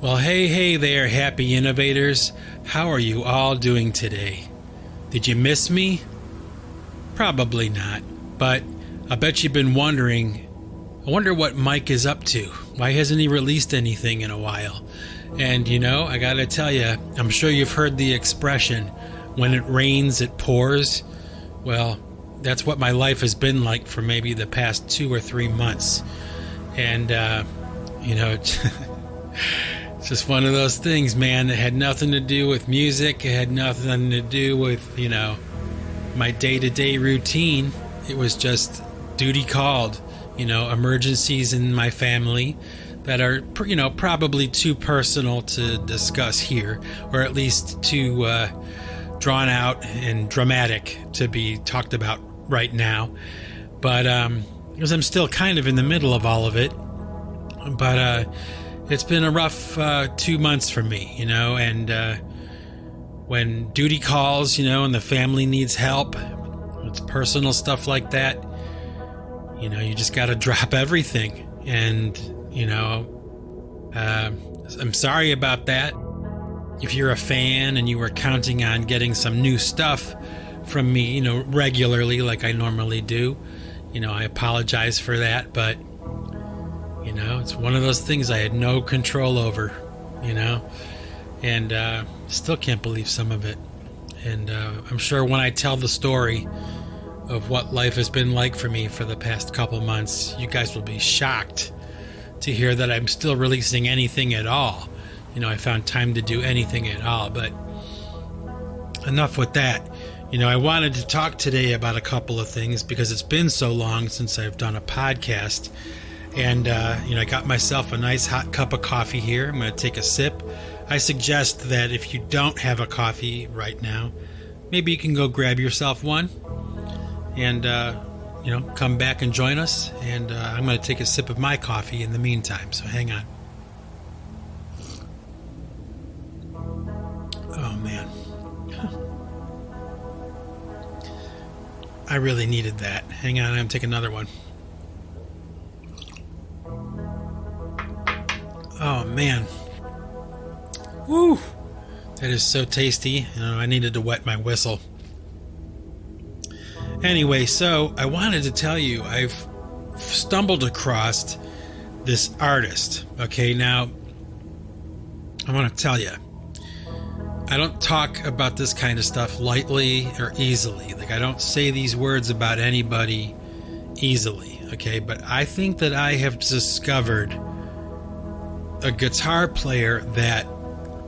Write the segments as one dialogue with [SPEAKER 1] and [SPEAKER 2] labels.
[SPEAKER 1] Well, hey there, happy innovators. How are you all doing today? Did you miss me? Probably not, but I bet you've been wondering, I wonder what Mike is up to. Why hasn't he released anything in a while? And I gotta tell you, I'm sure you've heard the expression, when it rains, it pours. Well, that's what my life has been like for maybe the past 2 or 3 months. And, it's just one of those things, man. It had nothing to do with music. It had nothing to do with, my day-to-day routine. It was just duty called, emergencies in my family that are, probably too personal to discuss here, or at least too drawn out and dramatic to be talked about right now. But because I'm still kind of in the middle of all of it. But it's been a rough 2 months for me, and when duty calls, and the family needs help, it's personal stuff like that, you just got to drop everything. And, I'm sorry about that. If you're a fan and you were counting on getting some new stuff from me, regularly like I normally do, I apologize for that, but it's one of those things I had no control over, and still can't believe some of it. And I'm sure when I tell the story of what life has been like for me for the past couple months, you guys will be shocked to hear that I'm still releasing anything at all. I found time to do anything at all, but enough with that. I wanted to talk today about a couple of things because it's been so long since I've done a podcast. And, I got myself a nice hot cup of coffee here. I'm going to take a sip. I suggest that if you don't have a coffee right now, maybe you can go grab yourself one and, come back and join us. And I'm going to take a sip of my coffee in the meantime. So hang on. Oh, man. I really needed that. Hang on, I'm going to take another one. Oh, man. Woo! That is so tasty. I needed to wet my whistle. Anyway, so I wanted to tell you, I've stumbled across this artist. Okay, now, I want to tell you, I don't talk about this kind of stuff lightly or easily. Like, I don't say these words about anybody easily, okay? But I think that I have discovered a guitar player that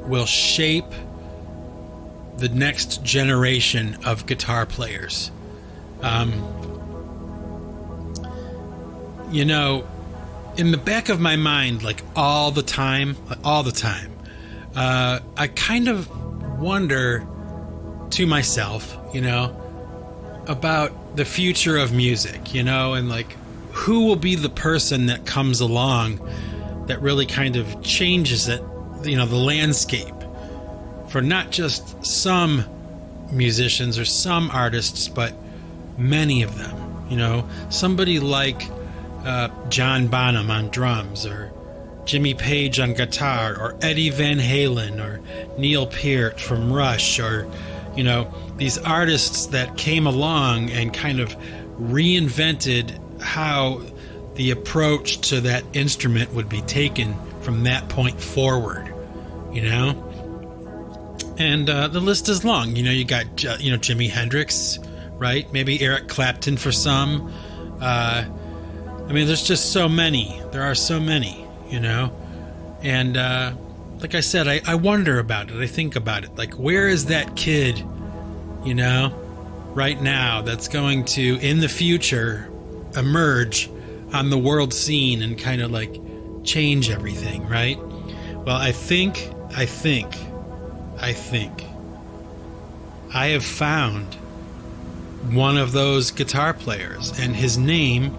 [SPEAKER 1] will shape the next generation of guitar players. In the back of my mind, like all the time, I kind of wonder to myself, about the future of music, and like who will be the person that comes along that really kind of changes it, the landscape for not just some musicians or some artists, but many of them. Somebody like John Bonham on drums, or Jimmy Page on guitar, or Eddie Van Halen, or Neil Peart from Rush, or, these artists that came along and kind of reinvented how the approach to that instrument would be taken from that point forward, And the list is long. You got, Jimi Hendrix, right? Maybe Eric Clapton for some. There's just so many. There are so many, And like I said, I wonder about it. I think about it. Like, where is that kid, right now that's going to, in the future, emerge on the world scene and kind of like change everything, right? Well, I think I have found one of those guitar players, and his name,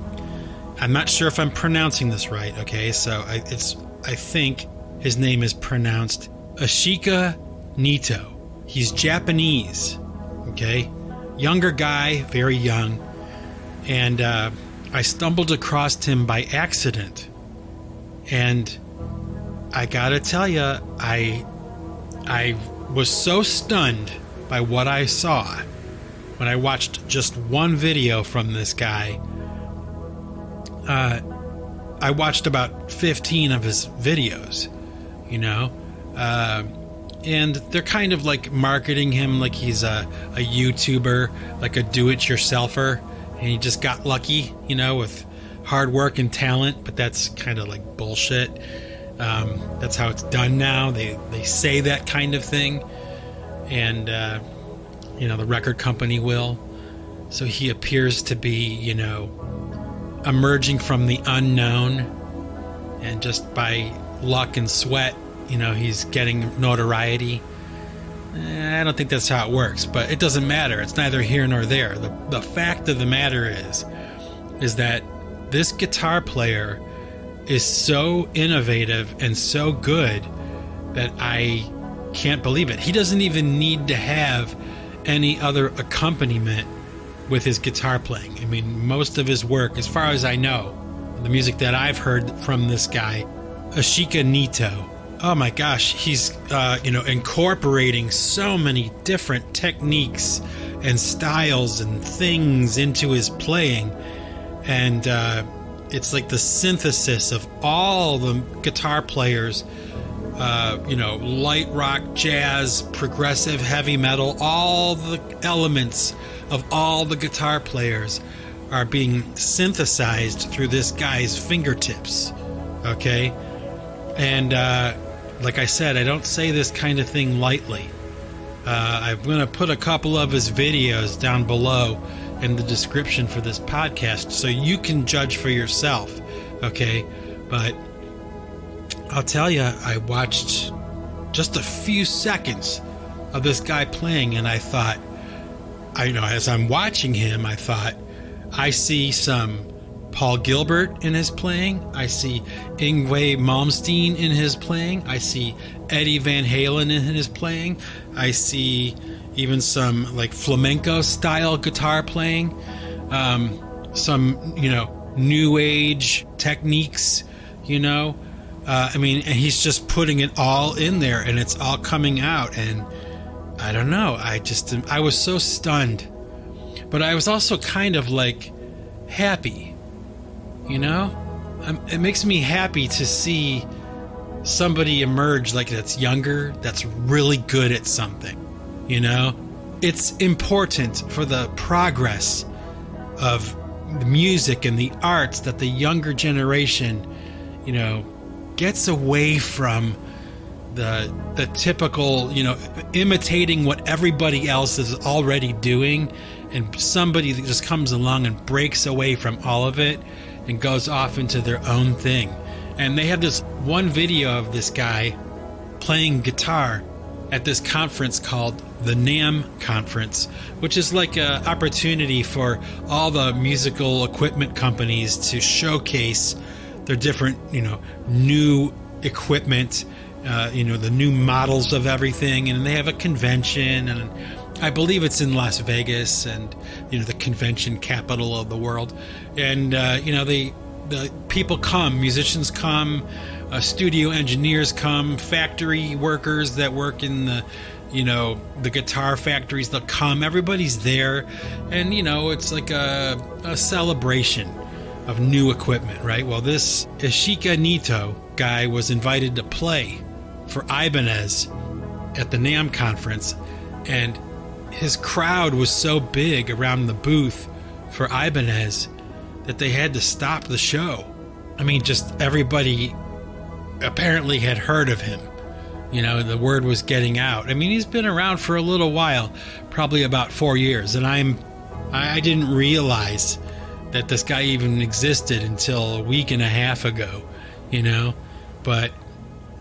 [SPEAKER 1] I'm not sure if I'm pronouncing this right, okay? So I think his name is pronounced Ichika Nito. He's Japanese, okay? Younger guy, very young. And I stumbled across him by accident. And I gotta tell you, I was so stunned by what I saw when I watched just one video from this guy. I watched about 15 of his videos, and they're kind of like marketing him like he's a YouTuber, like a do-it-yourselfer, and he just got lucky, with hard work and talent, but that's kind of like bullshit. That's how it's done now. They say that kind of thing, and the record company will. So he appears to be, emerging from the unknown, and just by luck and sweat, he's getting notoriety. I don't think that's how it works, but it doesn't matter. It's neither here nor there. The fact of the matter is that this guitar player is so innovative and so good that I can't believe it. He doesn't even need to have any other accompaniment with his guitar playing. I mean, most of his work, as far as I know, the music that I've heard from this guy, Ichika Nito, oh my gosh, he's incorporating so many different techniques and styles and things into his playing, and it's like the synthesis of all the guitar players, light rock, jazz, progressive, heavy metal, all the elements of all the guitar players are being synthesized through this guy's fingertips. Okay? And like I said, I don't say this kind of thing lightly. I'm going to put a couple of his videos down below in the description for this podcast so you can judge for yourself. Okay? But I'll tell you, I watched just a few seconds of this guy playing, and I thought, as I'm watching him, I thought, I see some Paul Gilbert in his playing. I see Yngwie Malmsteen in his playing. I see Eddie Van Halen in his playing. I see even some like flamenco style guitar playing. Some, new age techniques, and he's just putting it all in there, and it's all coming out, and I don't know. I was so stunned, but I was also kind of like happy, It makes me happy to see somebody emerge like that's younger, that's really good at something, It's important for the progress of the music and the arts that the younger generation, gets away from the typical, imitating what everybody else is already doing, and somebody that just comes along and breaks away from all of it and goes off into their own thing. And they have this one video of this guy playing guitar at this conference called the NAMM conference, which is like an opportunity for all the musical equipment companies to showcase their different, new equipment, the new models of everything, and they have a convention, and I believe it's in Las Vegas, and the convention capital of the world, and the people come, musicians come, studio engineers come, factory workers that work in the guitar factories, they'll come, everybody's there, and it's like a celebration of new equipment, right? Well, this Ichika Nito guy was invited to play for Ibanez at the NAMM conference, and his crowd was so big around the booth for Ibanez that they had to stop the show. Just everybody apparently had heard of him. The word was getting out. He's been around for a little while, probably about 4 years, and I didn't realize that this guy even existed until a week and a half ago, But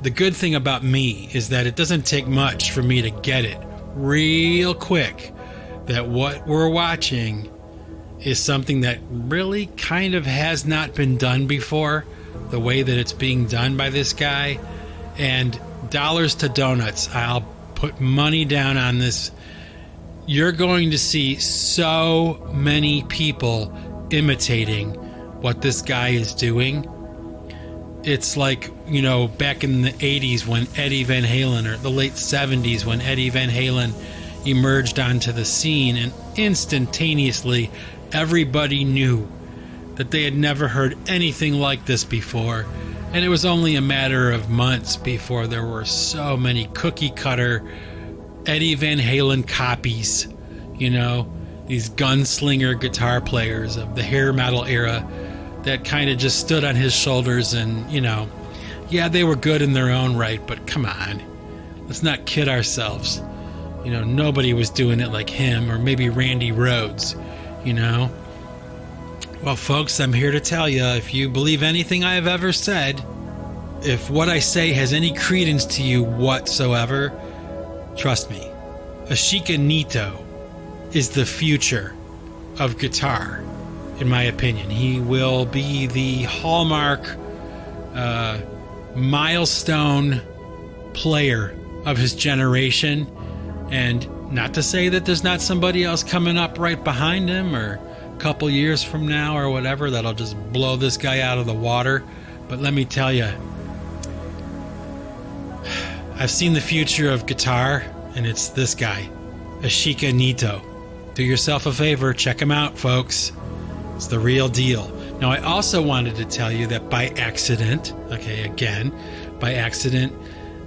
[SPEAKER 1] the good thing about me is that it doesn't take much for me to get it real quick that what we're watching is something that really kind of has not been done before, the way that it's being done by this guy. And dollars to donuts, I'll put money down on this. You're going to see so many people imitating what this guy is doing. it's like, back in the 80s when Eddie Van Halen, or the late 70s when Eddie Van Halen emerged onto the scene, and instantaneously everybody knew that they had never heard anything like this before. And it was only a matter of months before there were so many cookie cutter Eddie Van Halen copies, these gunslinger guitar players of the hair metal era that kind of just stood on his shoulders and, yeah, they were good in their own right, but come on, let's not kid ourselves. Nobody was doing it like him, or maybe Randy Rhoads, Well, folks, I'm here to tell you, if you believe anything I have ever said, if what I say has any credence to you whatsoever, trust me, Ichika Nito is the future of guitar, in my opinion. He will be the hallmark, milestone player of his generation. And not to say that there's not somebody else coming up right behind him, or a couple years from now or whatever, that'll just blow this guy out of the water. But let me tell you, I've seen the future of guitar, and it's this guy, Ichika Nito. Do yourself a favor, check him out, folks. It's the real deal. Now, I also wanted to tell you that by accident,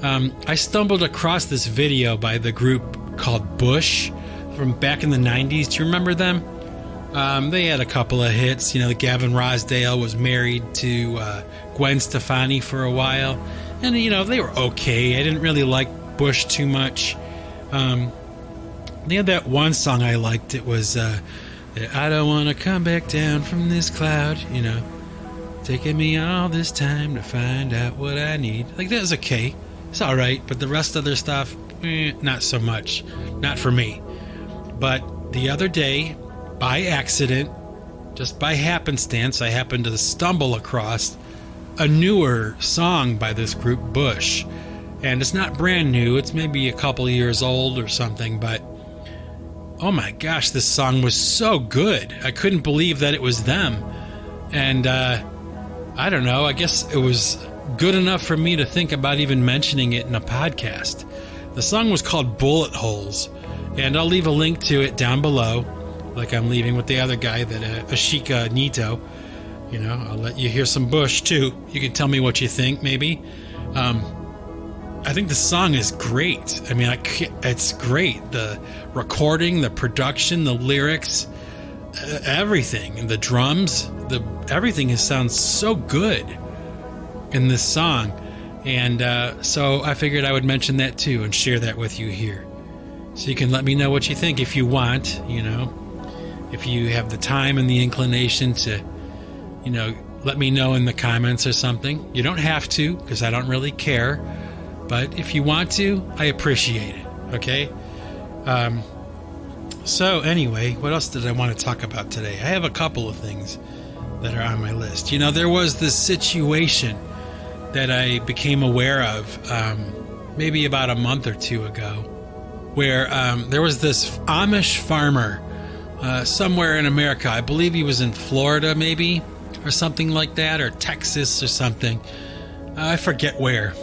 [SPEAKER 1] I stumbled across this video by the group called Busch from back in the 90s. Do you remember them? They had a couple of hits. Gavin Rossdale was married to Gwen Stefani for a while. And, they were okay. I didn't really like Busch too much. They had that one song I liked. It was, I don't want to come back down from this cloud, taking me all this time to find out what I need. Like, that was okay. It's all right, but the rest of their stuff, not so much. Not for me. But the other day, by accident, just by happenstance, I happened to stumble across a newer song by this group, Busch. And it's not brand new. It's maybe a couple years old or something, but oh my gosh, this song was so good. I couldn't believe that it was them. And I don't know, I guess it was good enough for me to think about even mentioning it in a podcast. The song was called Bullet Holes, and I'll leave a link to it down below, like I'm leaving with the other guy, that Ichika Nito. I'll let you hear some Busch too. You can tell me what you think, maybe. I think the song is great. I mean, it's great. The recording, the production, the lyrics, everything, the drums, everything sounds so good in this song. And so I figured I would mention that too and share that with you here. So you can let me know what you think if you want, if you have the time and the inclination to, let me know in the comments or something. You don't have to, because I don't really care. But if you want to, I appreciate it, okay? So anyway, what else did I want to talk about today? I have a couple of things that are on my list. There was this situation that I became aware of maybe about a month or two ago, where there was this Amish farmer somewhere in America. I believe he was in Florida maybe, or something like that, or Texas or something. I forget where.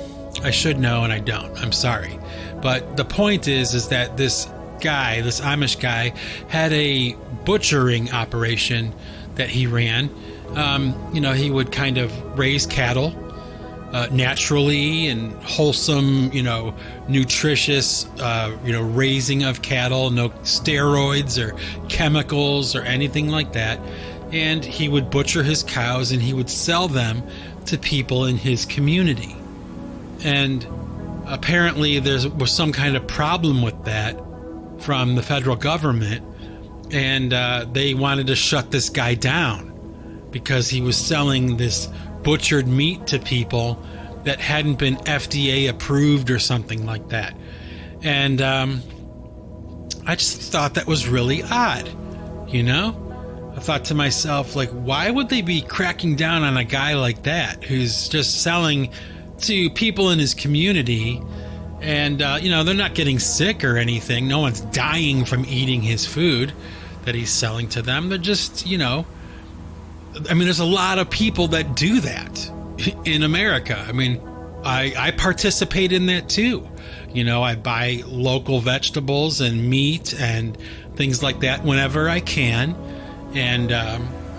[SPEAKER 1] I should know, and I don't. I'm sorry. But the point is that this Amish guy, had a butchering operation that he ran. He would kind of raise cattle naturally and wholesome, nutritious, raising of cattle, no steroids or chemicals or anything like that. And he would butcher his cows and he would sell them to people in his community. And apparently there was some kind of problem with that from the federal government, and they wanted to shut this guy down because he was selling this butchered meat to people that hadn't been FDA approved or something like that. And I just thought that was really odd, I thought to myself, like, why would they be cracking down on a guy like that who's just selling to people in his community, and they're not getting sick or anything. No one's dying from eating his food that he's selling to them. They're just, there's a lot of people that do that. in America. I mean, I participate in that too. You know, I buy local vegetables and meat and things like that whenever I can. And,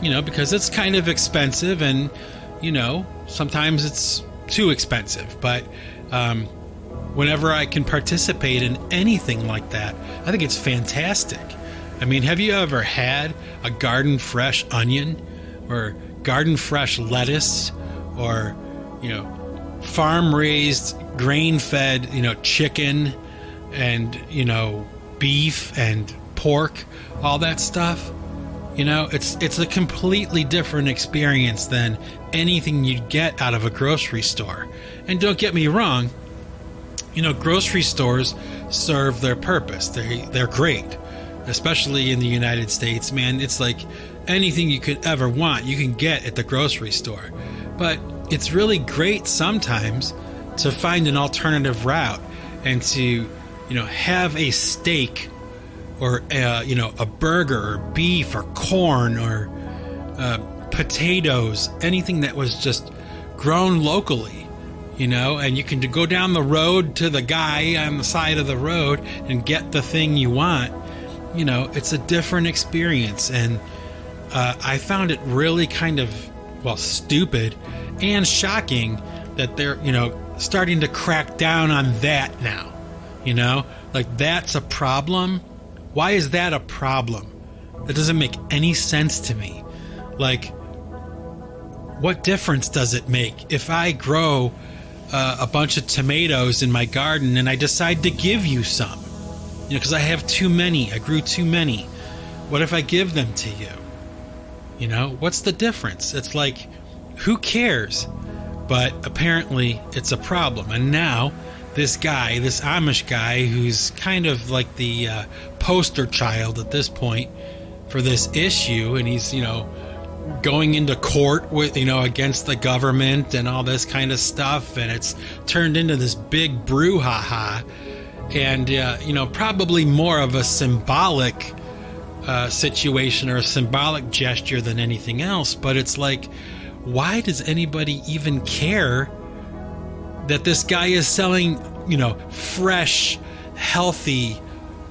[SPEAKER 1] you know, because it's kind of expensive and, you know, sometimes it's too expensive. But whenever I can participate in anything like that, I think it's fantastic. I mean, have you ever had a garden fresh onion or garden fresh lettuce or, you know, farm raised, grain fed, you know, chicken and, you know, beef and pork, all that stuff? You know, it's a completely different experience than anything you'd get out of a grocery store. And don't get me wrong, you know, grocery stores serve their purpose. They're great, especially in the United States, man. It's like anything you could ever want, you can get at the grocery store. But it's really great sometimes to find an alternative route and to, you know, have a steak or, you know, a burger or beef or corn or potatoes, anything that was just grown locally, you know, and you can go down the road to the guy on the side of the road and get the thing you want. You know, it's a different experience. And I found it really kind of, well, stupid and shocking that they're, you know, starting to crack down on that now. You know, like that's a problem. Why is that a problem? That doesn't make any sense to me. Like, what difference does it make if I grow a bunch of tomatoes in my garden and I decide to give you some? You know, because I have too many. I grew too many. What if I give them to you? You know, what's the difference? It's like, who cares? But apparently it's a problem. And now this guy, this Amish guy, who's kind of like the poster child at this point for this issue, and he's, you know, going into court with, you know, against the government and all this kind of stuff, and it's turned into this big brouhaha, and you know, probably more of a symbolic situation or a symbolic gesture than anything else. But it's like, why does anybody even care that this guy is selling, you know, fresh, healthy,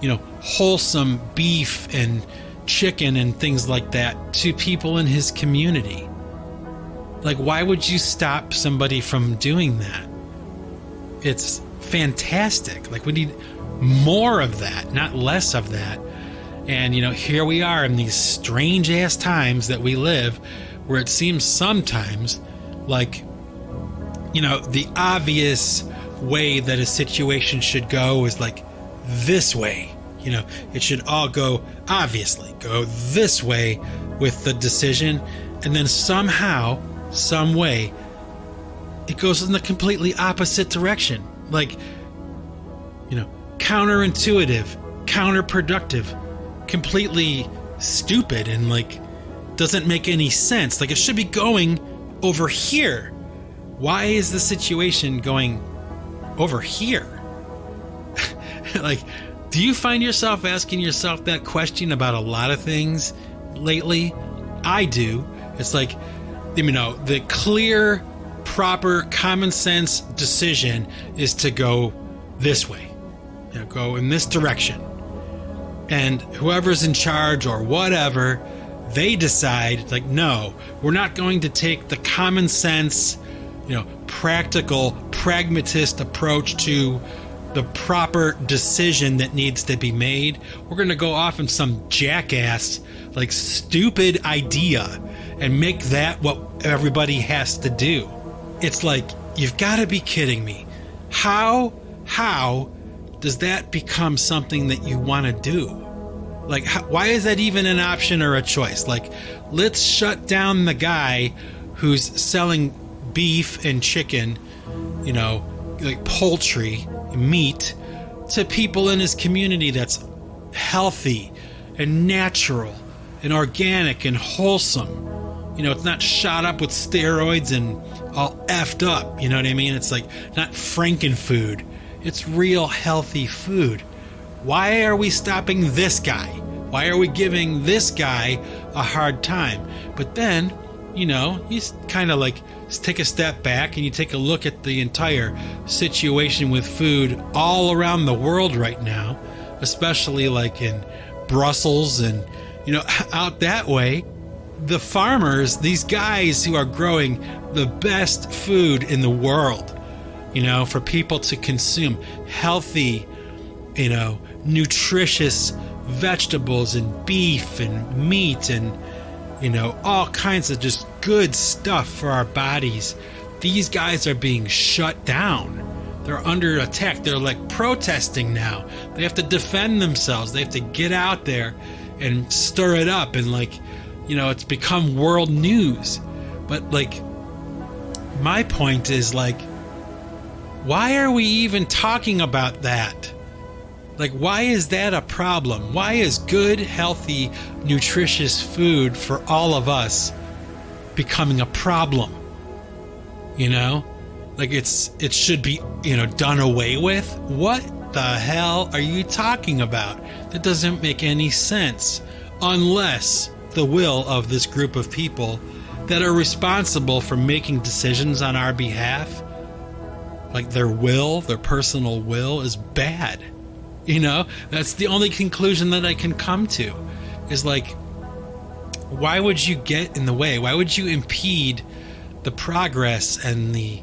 [SPEAKER 1] you know, wholesome beef and chicken and things like that to people in his community? Like, why would you stop somebody from doing that? It's fantastic. Like, we need more of that, not less of that. And, you know, here we are in these strange ass times that we live, where it seems sometimes like, you know, the obvious way that a situation should go is like this way. You know, it should all go, obviously, go this way with the decision. And then somehow, some way, it goes in the completely opposite direction. Like, you know, counterintuitive, counterproductive, completely stupid, and like doesn't make any sense. Like, it should be going over here. Why is the situation going over here? Like, do you find yourself asking yourself that question about a lot of things lately? I do. It's like, you know, the clear, proper, common sense decision is to go this way. You know, go in this direction. And whoever's in charge or whatever, they decide, like, no, we're not going to take the common sense, you know, practical, pragmatist approach to the proper decision that needs to be made. We're going to go off in some jackass, like, stupid idea and make that what everybody has to do. It's like, you've got to be kidding me. How does that become something that you want to do? Like, why is that even an option or a choice? Like, let's shut down the guy who's selling beef and chicken, you know, like poultry, meat, to people in his community that's healthy and natural and organic and wholesome. You know, it's not shot up with steroids and all effed up. You know what I mean? It's like not Frankenfood. It's real healthy food. Why are we stopping this guy? Why are we giving this guy a hard time? But then, you kind of like take a step back and you take a look at the entire situation with food all around the world right now, especially like in Brussels and, out that way. The farmers, these guys who are growing the best food in the world, for people to consume, healthy, nutritious vegetables and beef and meat and, all kinds of just good stuff for our bodies. These guys are being shut down. They're under attack. They're like protesting now. They have to defend themselves. They have to get out there and stir it up. And it's become world news. But my point is why are we even talking about that? Why is that a problem? Why is good, healthy, nutritious food for all of us becoming a problem? It should be, done away with? What the hell are you talking about? That doesn't make any sense unless the will of this group of people that are responsible for making decisions on our behalf, their personal will is bad. That's the only conclusion that I can come to is why would you get in the way? Why would you impede the progress and the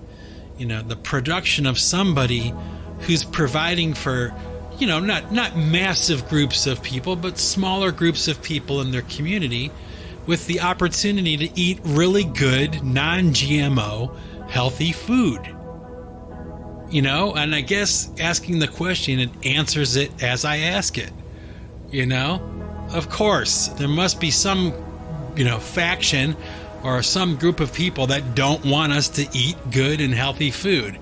[SPEAKER 1] production of somebody who's providing for, not massive groups of people, but smaller groups of people in their community with the opportunity to eat really good, non-GMO, healthy food? And I guess asking the question, it answers it as I ask it. Of course, there must be some, faction or some group of people that don't want us to eat good and healthy food.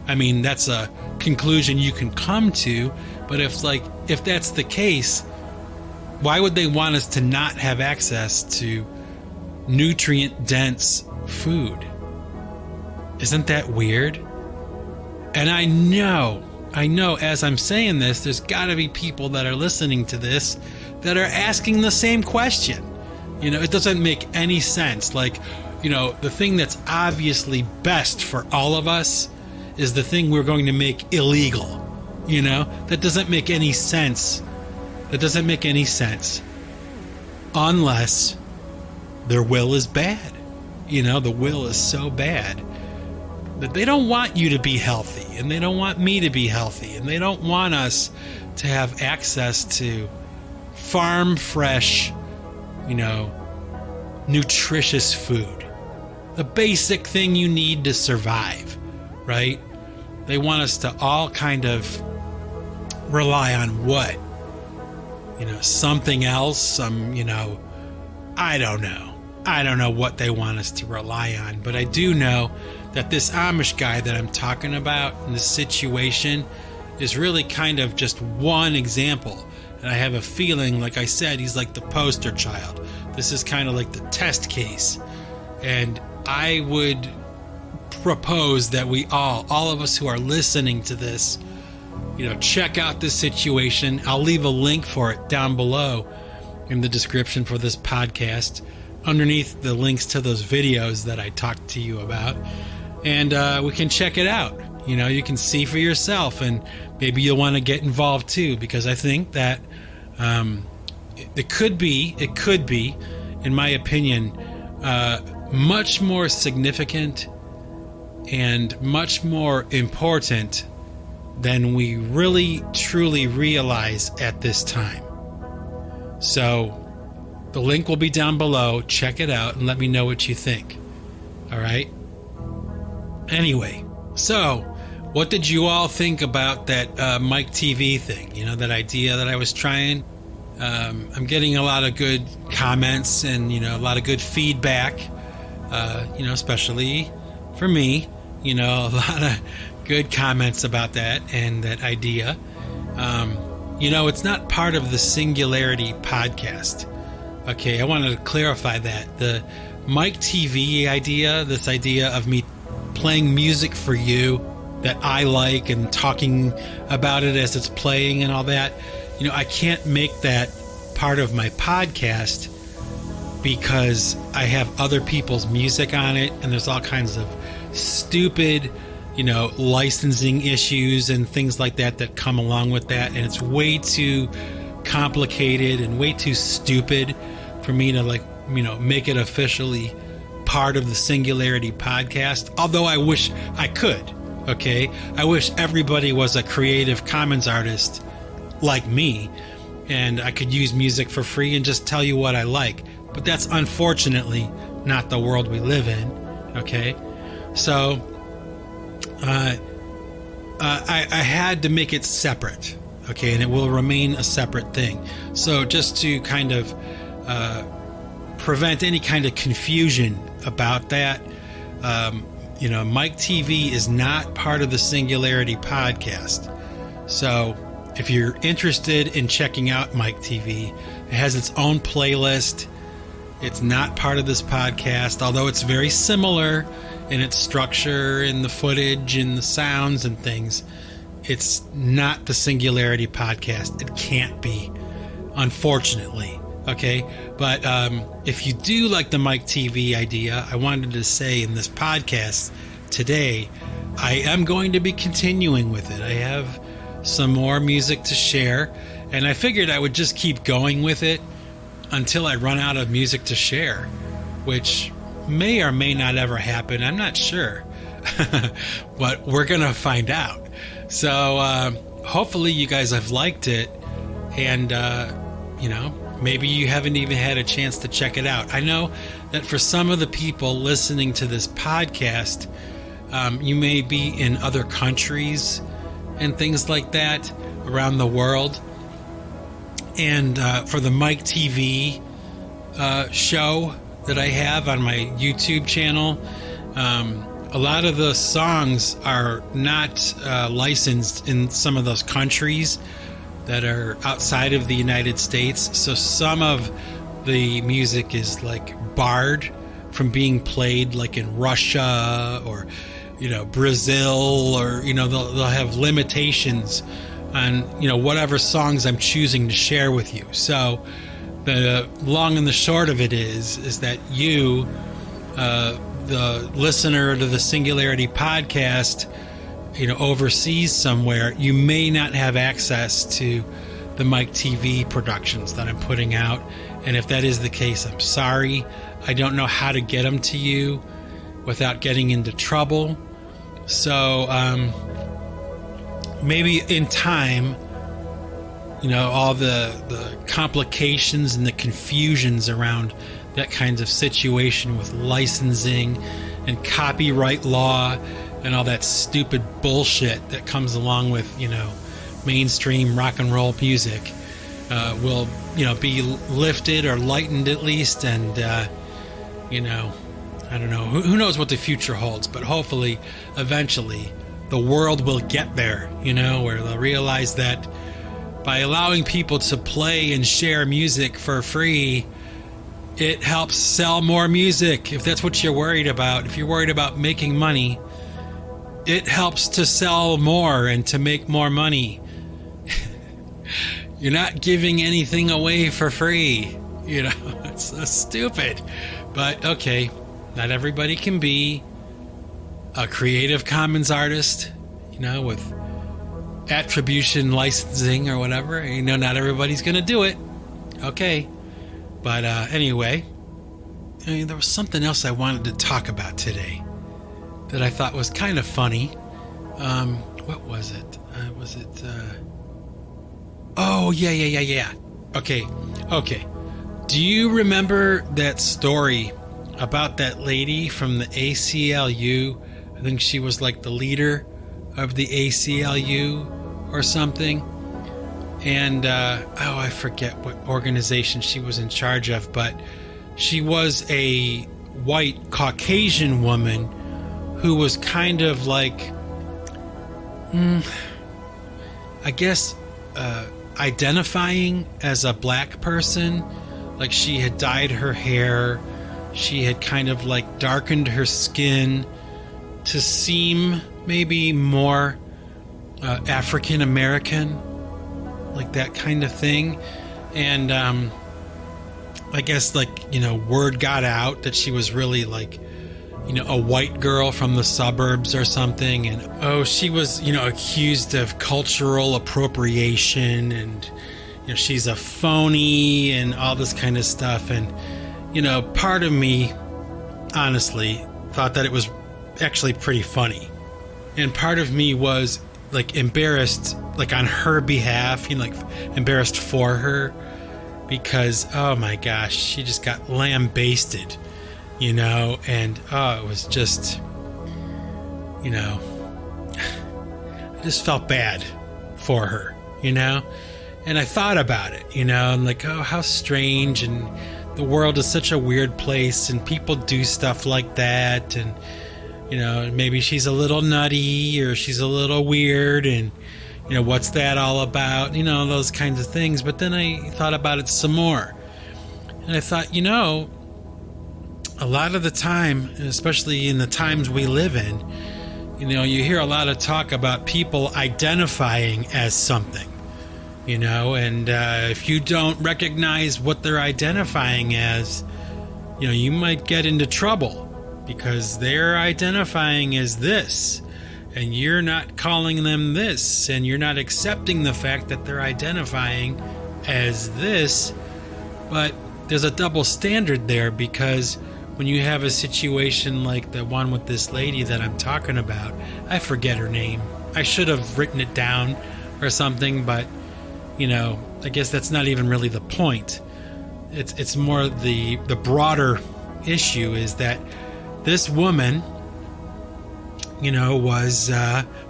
[SPEAKER 1] I mean, that's a conclusion you can come to, but if that's the case, why would they want us to not have access to nutrient-dense food? Isn't that weird? And I know as I'm saying this, there's got to be people that are listening to this that are asking the same question. It doesn't make any sense. The thing that's obviously best for all of us is the thing we're going to make illegal. That doesn't make any sense. That doesn't make any sense unless their will is bad. The will is so bad that they don't want you to be healthy, and they don't want me to be healthy, and they don't want us to have access to farm fresh, nutritious food. The basic thing you need to survive, right? They want us to all kind of rely on what? Something else, I don't know. I don't know what they want us to rely on, but I do know that this Amish guy that I'm talking about in this situation is really kind of just one example. And I have a feeling, like I said, he's like the poster child. This is kind of like the test case. And I would propose that we all of us who are listening to this, check out this situation. I'll leave a link for it down below in the description for this podcast, underneath the links to those videos that I talked to you about. And we can check it out. You can see for yourself, and maybe you'll want to get involved too, because I think that it could be, in my opinion, much more significant and much more important than we really truly realize at this time. So the link will be down below. Check it out and let me know what you think. All right? Anyway, so what did you all think about that Mike TV thing? That idea that I was trying? I'm getting a lot of good comments and, a lot of good feedback, especially for me, a lot of good comments about that and that idea. It's not part of the Singularity Podcast. Okay, I wanted to clarify that. The Mike TV idea, this idea of me playing music for you that I like and talking about it as it's playing and all that, I can't make that part of my podcast because I have other people's music on it, and there's all kinds of stupid, licensing issues and things like that come along with that, and it's way too complicated and way too stupid for me to make it officially part of the Singularity Podcast, although I wish I could. Okay, I wish everybody was a Creative Commons artist like me, and I could use music for free and just tell you what I like. But that's unfortunately not the world we live in. Okay, so I had to make it separate. Okay, and it will remain a separate thing. So just to kind of prevent any kind of confusion about that, Mike TV is not part of the Singularity Podcast. So if you're interested in checking out Mike TV, it has its own playlist. It's not part of this podcast, although it's very similar in its structure and the footage and the sounds and things. It's not the Singularity Podcast. It can't be, unfortunately. Okay, but if you do like the Mike TV idea, I wanted to say in this podcast today, I am going to be continuing with it. I have some more music to share, and I figured I would just keep going with it until I run out of music to share, which may or may not ever happen. I'm not sure, but we're going to find out. So hopefully you guys have liked it, and maybe you haven't even had a chance to check it out. I know that for some of the people listening to this podcast, you may be in other countries and things like that around the world. And for the Mike TV show that I have on my YouTube channel, a lot of the songs are not licensed in some of those countries that are outside of the United States. So some of the music is barred from being played in Russia or Brazil, or they'll have limitations on whatever songs I'm choosing to share with you. So the long and the short of it is that you, the listener to the Singularity Podcast, overseas somewhere, you may not have access to the Mike TV productions that I'm putting out. And if that is the case, I'm sorry. I don't know how to get them to you without getting into trouble. So maybe in time, all the complications and the confusions around that kind of situation with licensing and copyright law and all that stupid bullshit that comes along with, mainstream rock and roll music will, be lifted or lightened at least. And, I don't know. Who knows what the future holds, but hopefully, eventually, the world will get there, where they'll realize that by allowing people to play and share music for free, it helps sell more music. If that's what you're worried about, if you're worried about making money, it helps to sell more and to make more money. You're not giving anything away for free. It's so stupid. But okay, not everybody can be a Creative Commons artist, with attribution licensing or whatever. Not everybody's going to do it. Okay. But anyway, there was something else I wanted to talk about today that I thought was kind of funny. What was it? Oh, yeah. Okay. Do you remember that story about that lady from the ACLU? I think she was the leader of the ACLU or something. And, I forget what organization she was in charge of, but she was a white Caucasian woman who was kind of identifying as a black person. She had dyed her hair. She had kind of darkened her skin to seem maybe more African American, that kind of thing. And I guess, word got out that she was really, a white girl from the suburbs or something. And, she was, accused of cultural appropriation and, she's a phony and all this kind of stuff. And, part of me, honestly, thought that it was actually pretty funny. And part of me was, embarrassed, on her behalf, embarrassed for her. Because, oh my gosh, she just got lambasted, and, it was just, I just felt bad for her, and I thought about it, I'm like, oh, how strange, and the world is such a weird place, and people do stuff like that, and, maybe she's a little nutty, or she's a little weird, and, what's that all about? Those kinds of things. But then I thought about it some more. And I thought, a lot of the time, especially in the times we live in, you hear a lot of talk about people identifying as something, and if you don't recognize what they're identifying as, you might get into trouble because they're identifying as this. And you're not calling them this, and you're not accepting the fact that they're identifying as this. But there's a double standard there, because when you have a situation like the one with this lady that I'm talking about, I forget her name. I should have written it down or something, but, I guess that's not even really the point. It's more the broader issue is that this woman, was,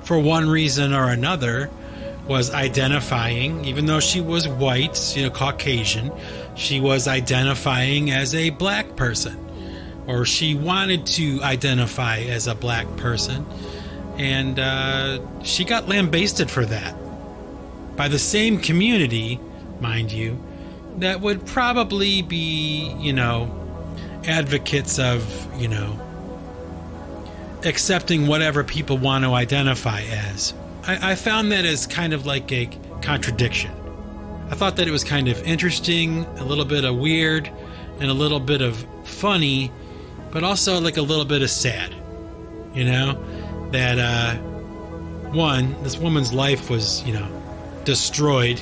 [SPEAKER 1] for one reason or another, was identifying, even though she was white, Caucasian, she was identifying as a black person, or she wanted to identify as a black person, and she got lambasted for that by the same community, mind you, that would probably be, advocates of, accepting whatever people want to identify as. I found that as kind of like a contradiction. I thought that it was kind of interesting, a little bit of weird, and a little bit of funny, but also a little bit of sad. That this woman's life was, destroyed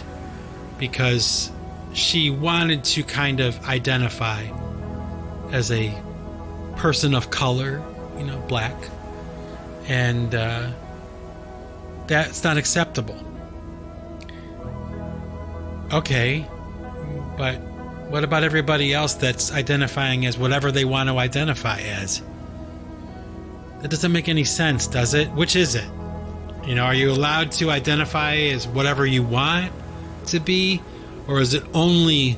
[SPEAKER 1] because she wanted to kind of identify as a person of color, black, and that's not acceptable. Okay, but what about everybody else that's identifying as whatever they want to identify as? That doesn't make any sense, does it? Which is it? Are you allowed to identify as whatever you want to be, or is it only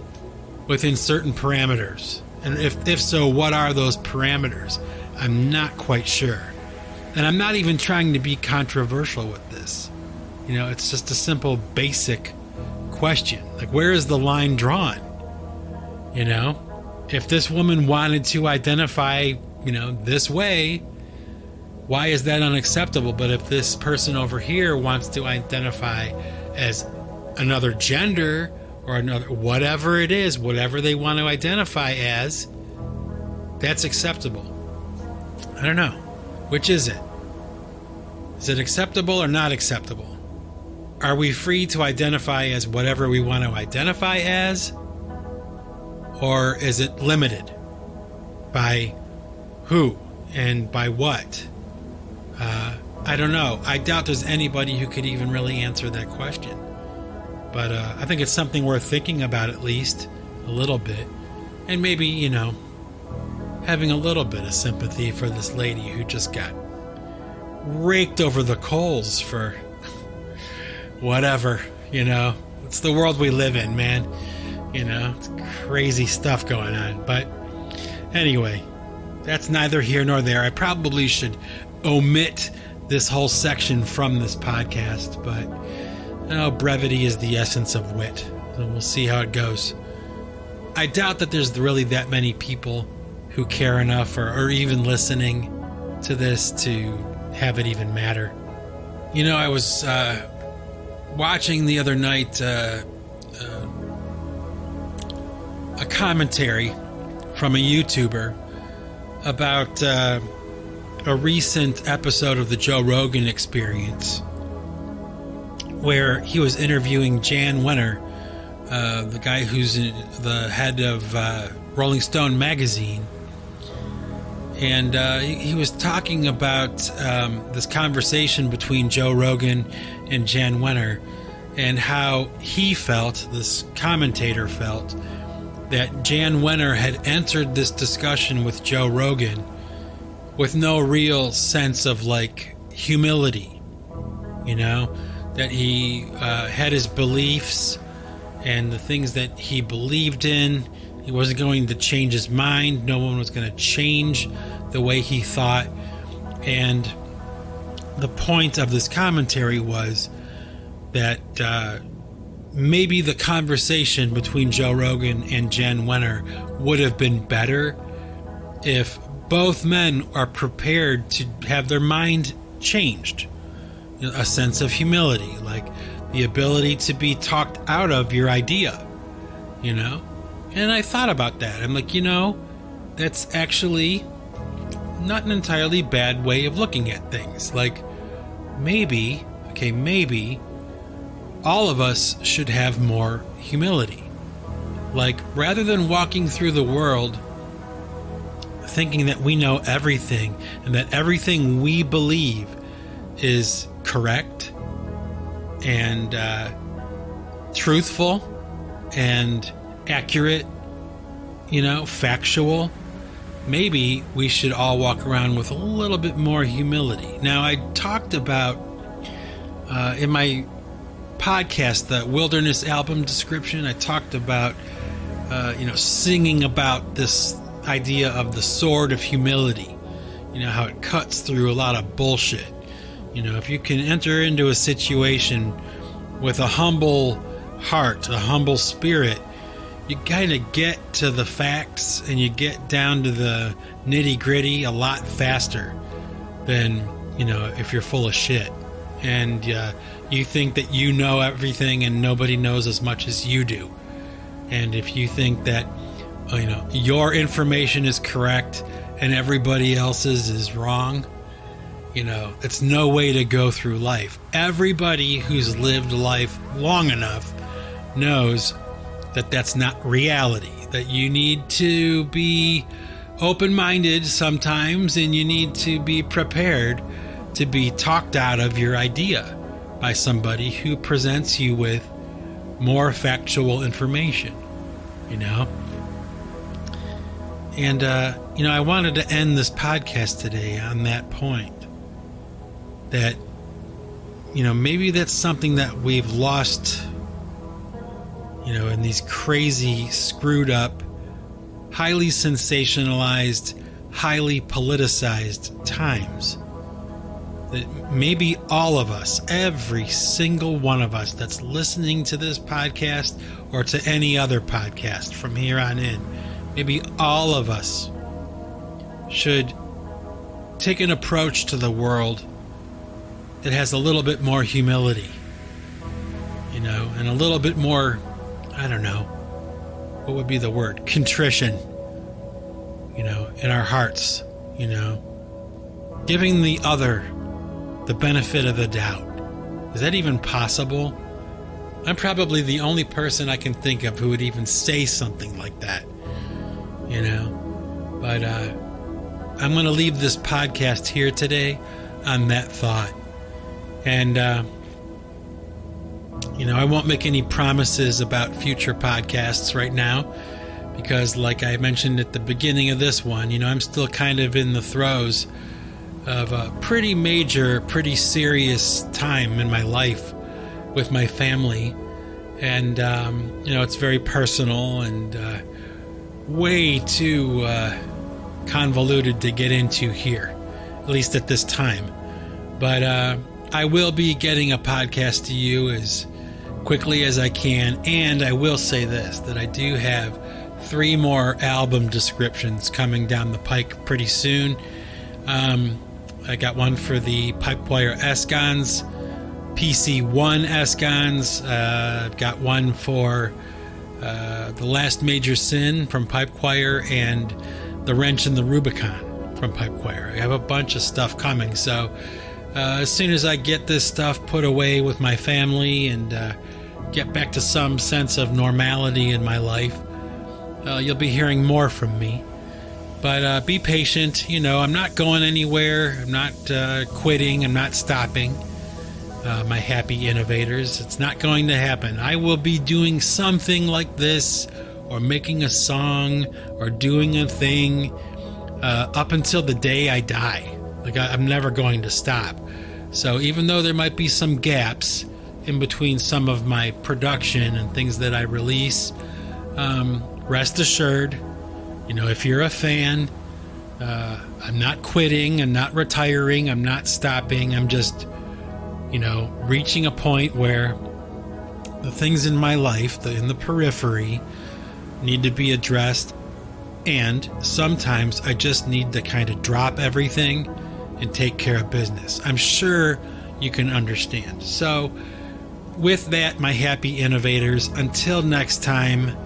[SPEAKER 1] within certain parameters? And if so, what are those parameters? I'm not quite sure. And I'm not even trying to be controversial with this. It's just a simple, basic question. Where is the line drawn? If this woman wanted to identify, this way, why is that unacceptable? But if this person over here wants to identify as another gender or another, whatever it is, whatever they want to identify as, that's acceptable. I don't know. Which is it? Is it acceptable or not acceptable? Are we free to identify as whatever we want to identify as? Or is it limited by who and by what? I don't know. I doubt there's anybody who could even really answer that question. But I think it's something worth thinking about, at least a little bit. And maybe, having a little bit of sympathy for this lady who just got raked over the coals for whatever, It's the world we live in, man. It's crazy stuff going on. But anyway, that's neither here nor there. I probably should omit this whole section from this podcast, but brevity is the essence of wit. So we'll see how it goes. I doubt that there's really that many people who care enough or even listening to this to have it even matter. I was watching the other night a a commentary from a YouTuber about a recent episode of the Joe Rogan Experience, where he was interviewing Jan Wenner, the guy who's the head of Rolling Stone magazine. And he was talking about this conversation between Joe Rogan and Jan Wenner, and how he felt, this commentator felt, that Jan Wenner had entered this discussion with Joe Rogan with no real sense of like humility, you know, that he had his beliefs and the things that he believed in. He wasn't going to change his mind. No one was going to change the way he thought. And the point of this commentary was that maybe the conversation between Joe Rogan and Jan Wenner would have been better if both men are prepared to have their mind changed. You know, a sense of humility, like the ability to be talked out of your idea, you know? And I thought about that. I'm like, you know, that's actually not an entirely bad way of looking at things. Like, maybe all of us should have more humility. Like, rather than walking through the world thinking that we know everything and that everything we believe is correct and truthful and accurate, you know, factual, maybe we should all walk around with a little bit more humility. Now, I talked about in my podcast, the Wilderness album description, I talked about singing about this idea of the sword of humility, you know, how it cuts through a lot of bullshit. You know, if you can enter into a situation with a humble heart, a humble spirit, you kind of get to the facts and you get down to the nitty gritty a lot faster than, you know, if you're full of shit and you think that you know everything and nobody knows as much as you do. And if you think that, you know, your information is correct and everybody else's is wrong, you know, it's no way to go through life. Everybody who's lived life long enough knows that that's not reality, that you need to be open-minded sometimes and you need to be prepared to be talked out of your idea by somebody who presents you with more factual information, you know? And, I wanted to end this podcast today on that point. That, you know, maybe that's something that we've lost, you know, in these crazy, screwed up, highly sensationalized, highly politicized times. That maybe all of us, every single one of us that's listening to this podcast or to any other podcast from here on in, maybe all of us should take an approach to the world that has a little bit more humility, you know, and a little bit more, I don't know, what would be the word? Contrition, you know, in our hearts, you know, giving the other the benefit of the doubt. Is that even possible? I'm probably the only person I can think of who would even say something like that, you know, but I'm going to leave this podcast here today on that thought. And, I won't make any promises about future podcasts right now because, like I mentioned at the beginning of this one, you know, I'm still kind of in the throes of a pretty major, pretty serious time in my life with my family. And, it's very personal and way too convoluted to get into here, at least at this time. But I will be getting a podcast to you as quickly as I can, and I will say this, that I do have 3 more album descriptions coming down the pike pretty soon. I got one for the Pipewire PC1 Escons. I've got one for The Last Major Sin from Pipe Choir, and The Wrench in the Rubicon from Pipe Choir. I have a bunch of stuff coming, so as soon as I get this stuff put away with my family and get back to some sense of normality in my life, you'll be hearing more from me. But be patient. I'm not going anywhere. I'm not quitting. I'm not stopping. My happy innovators. It's not going to happen. I will be doing something like this, or making a song, or doing a thing up until the day I die. I'm never going to stop. So even though there might be some gaps in between some of my production and things that I release, rest assured, if you're a fan, I'm not quitting, I'm not retiring, I'm not stopping. I'm just, reaching a point where the things in my life, in the periphery, need to be addressed. And sometimes I just need to kind of drop everything and take care of business. I'm sure you can understand. So with that, my happy innovators, until next time,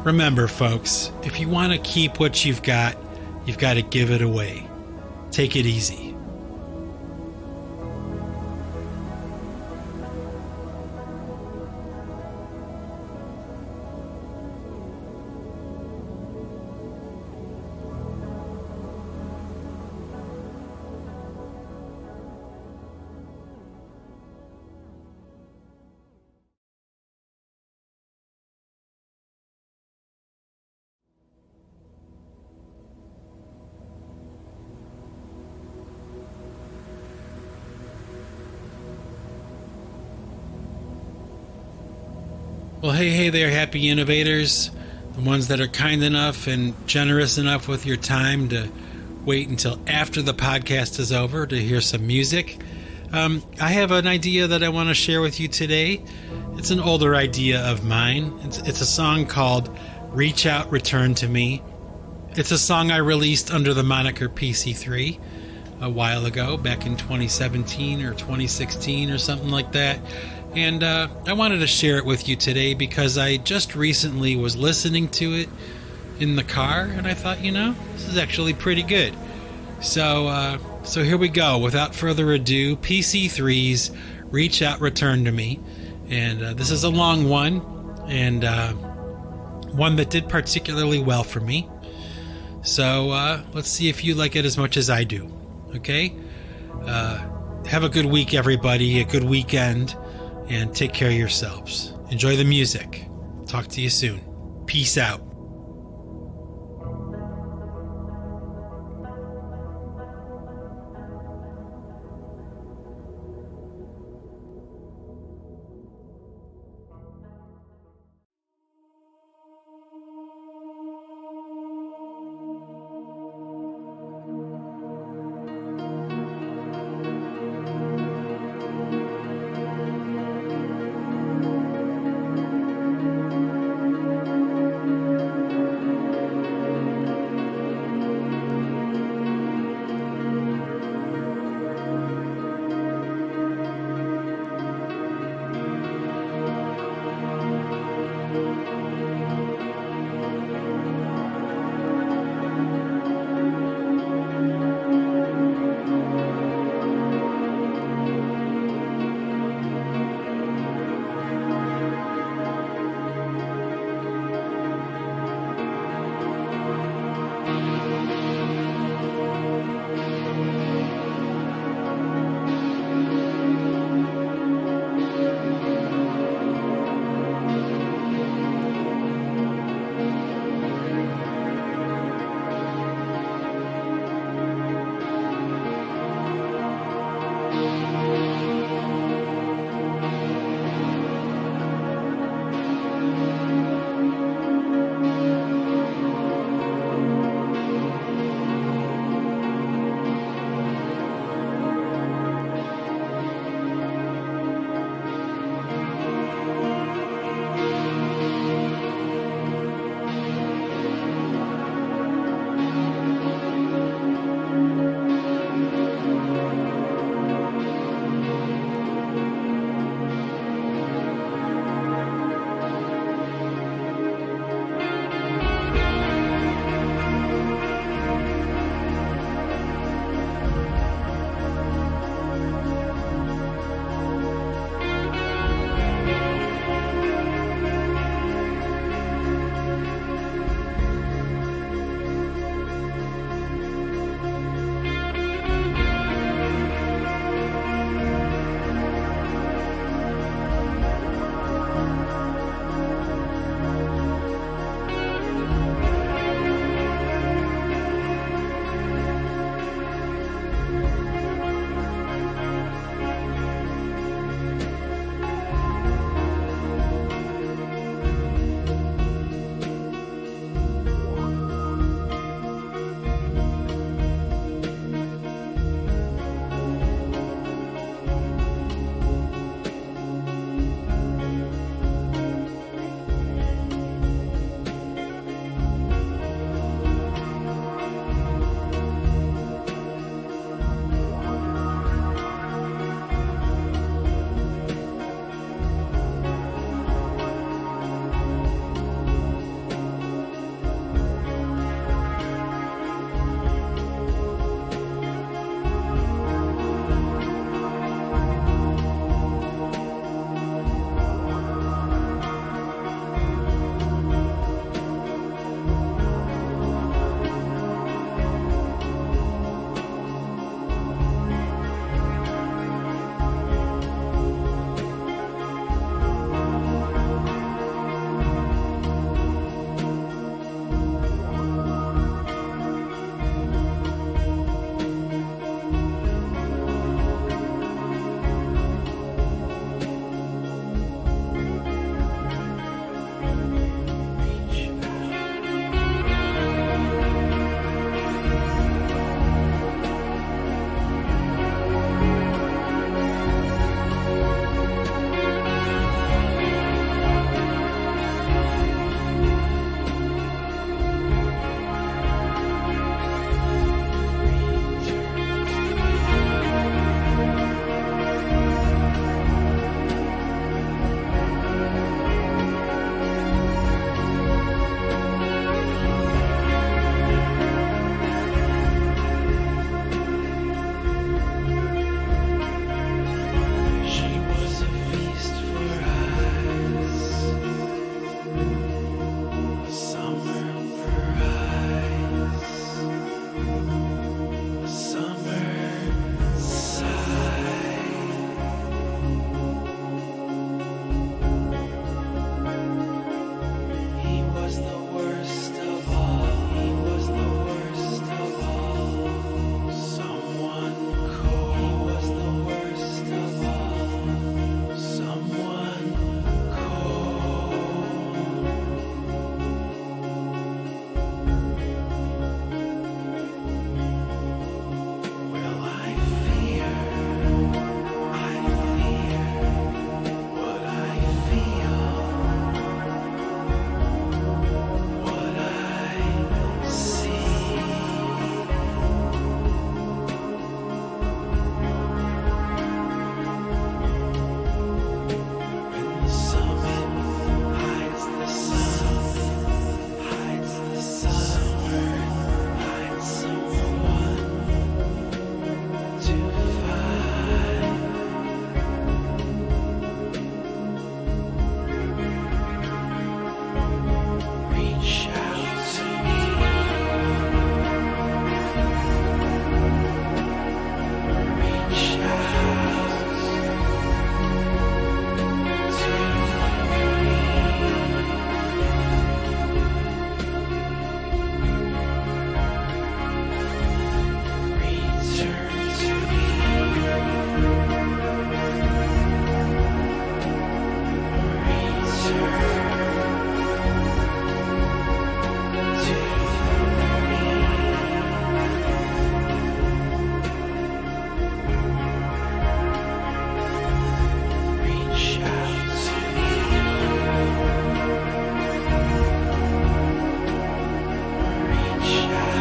[SPEAKER 1] remember, folks, if you want to keep what you've got to give it away. Take it easy. Well, hey there, happy innovators, the ones that are kind enough and generous enough with your time to wait until after the podcast is over to hear some music. I have an idea that I want to share with you today. It's an older idea of mine. It's a song called Reach Out, Return to Me. It's a song I released under the moniker PC3 a while ago, back in 2017 or 2016 or something like that. And I wanted to share it with you today because I just recently was listening to it in the car, and I thought, this is actually pretty good. So here we go. Without further ado, PC3's Reach Out, Return to Me. And this is a long one, and one that did particularly well for me. So let's see if you like it as much as I do. Okay? Have a good week, everybody. A good weekend. And take care of yourselves. Enjoy the music. Talk to you soon. Peace out. Busch.